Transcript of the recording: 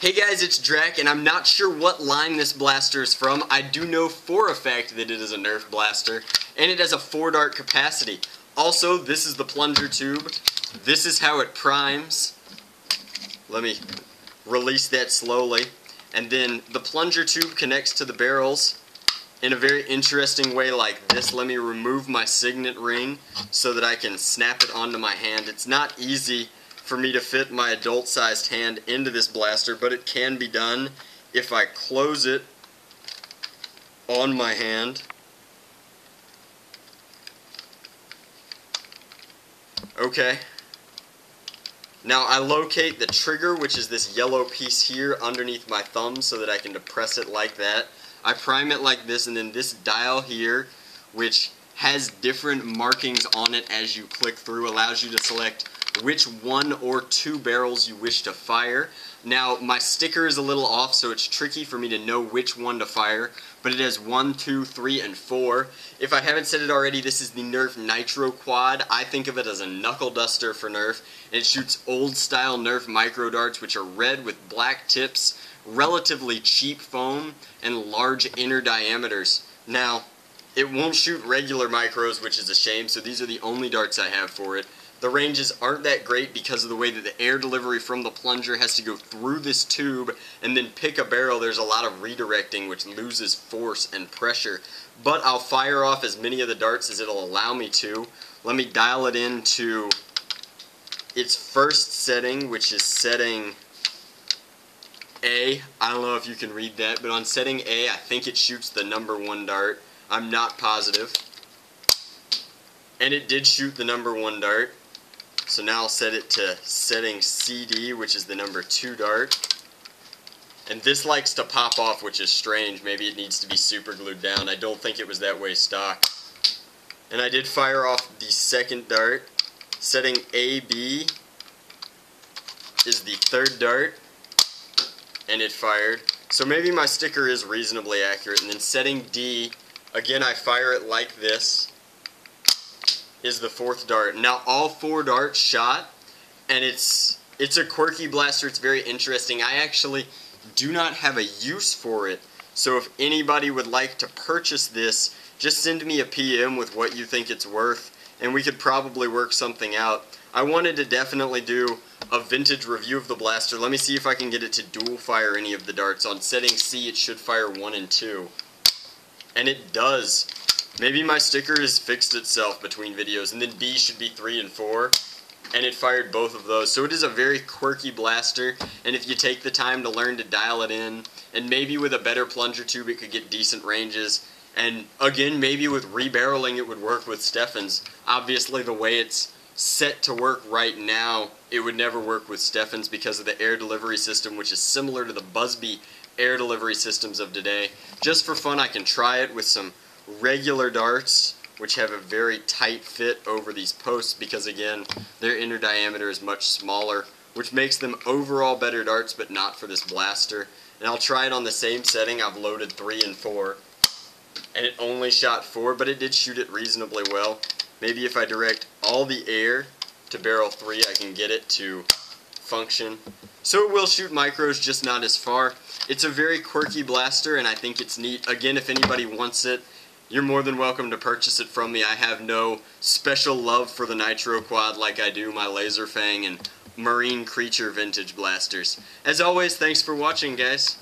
Hey guys, it's Drac, and I'm not sure what line this blaster is from. I do know for a fact that it is a Nerf blaster, and it has a 4-dart capacity. Also, this is the plunger tube. This is how it primes. Let me release that slowly. And then the plunger tube connects to the barrels in a very interesting way like this. Let me remove my signet ring so that I can snap it onto my hand. It's not easy for me to fit my adult-sized hand into this blaster, but it can be done if I close it on my hand. Okay. Now I locate the trigger, which is this yellow piece here underneath my thumb, so that I can depress it like that. I prime it like this, and then this dial here, which has different markings on it as you click through, allows you to select which 1 or 2 barrels you wish to fire. Now my sticker is a little off, so it's tricky for me to know which one to fire, but it has 1, 2, 3, and 4. If I haven't said it already, this is the Nerf NitroQuad. I think of it as a knuckle duster for Nerf. It shoots old style Nerf micro darts, which are red with black tips, relatively cheap foam, and large inner diameters. Now, it won't shoot regular micros, which is a shame, so these are the only darts I have for it. The ranges aren't that great because of the way that the air delivery from the plunger has to go through this tube and then pick a barrel. There's a lot of redirecting, which loses force and pressure. But I'll fire off as many of the darts as it'll allow me to. Let me dial it into its first setting, which is setting A. I don't know if you can read that, but on setting A, I think it shoots the number 1 dart. I'm not positive. And it did shoot the number 1 dart. So now I'll set it to setting CD, which is the number 2 dart. And this likes to pop off, which is strange. Maybe it needs to be super glued down. I don't think it was that way stock. And I did fire off the second dart. Setting AB is the 3rd dart. And it fired. So maybe my sticker is reasonably accurate. And then setting D, again I fire it like this, is the 4th dart. Now all 4 darts shot, and it's a quirky blaster. It's very interesting. I actually do not have a use for it, so if anybody would like to purchase this, just send me a PM with what you think it's worth, and we could probably work something out. I wanted to definitely do a vintage review of the blaster. Let me see if I can get it to dual fire any of the darts. On setting C, it should fire 1 and 2. And it does. Maybe my sticker has fixed itself between videos, and then B should be 3 and 4, and it fired both of those. So it is a very quirky blaster, and if you take the time to learn to dial it in, and maybe with a better plunger tube it could get decent ranges, and again, maybe with rebarreling it would work with Steffens. Obviously the way it's set to work right now, it would never work with Steffens because of the air delivery system, which is similar to the Busby air delivery systems of today. Just for fun, I can try it with some regular darts, which have a very tight fit over these posts because, again, their inner diameter is much smaller, which makes them overall better darts, but not for this blaster. And I'll try it on the same setting. I've loaded 3 and 4, and it only shot 4, but it did shoot it reasonably well. Maybe if I direct all the air to barrel 3, I can get it to function. So it will shoot micros, just not as far. It's a very quirky blaster, and I think it's neat. Again, if anybody wants it, you're more than welcome to purchase it from me. I have no special love for the NitroQuad like I do my Laser Fang and Marine Creature vintage blasters. As always, thanks for watching, guys.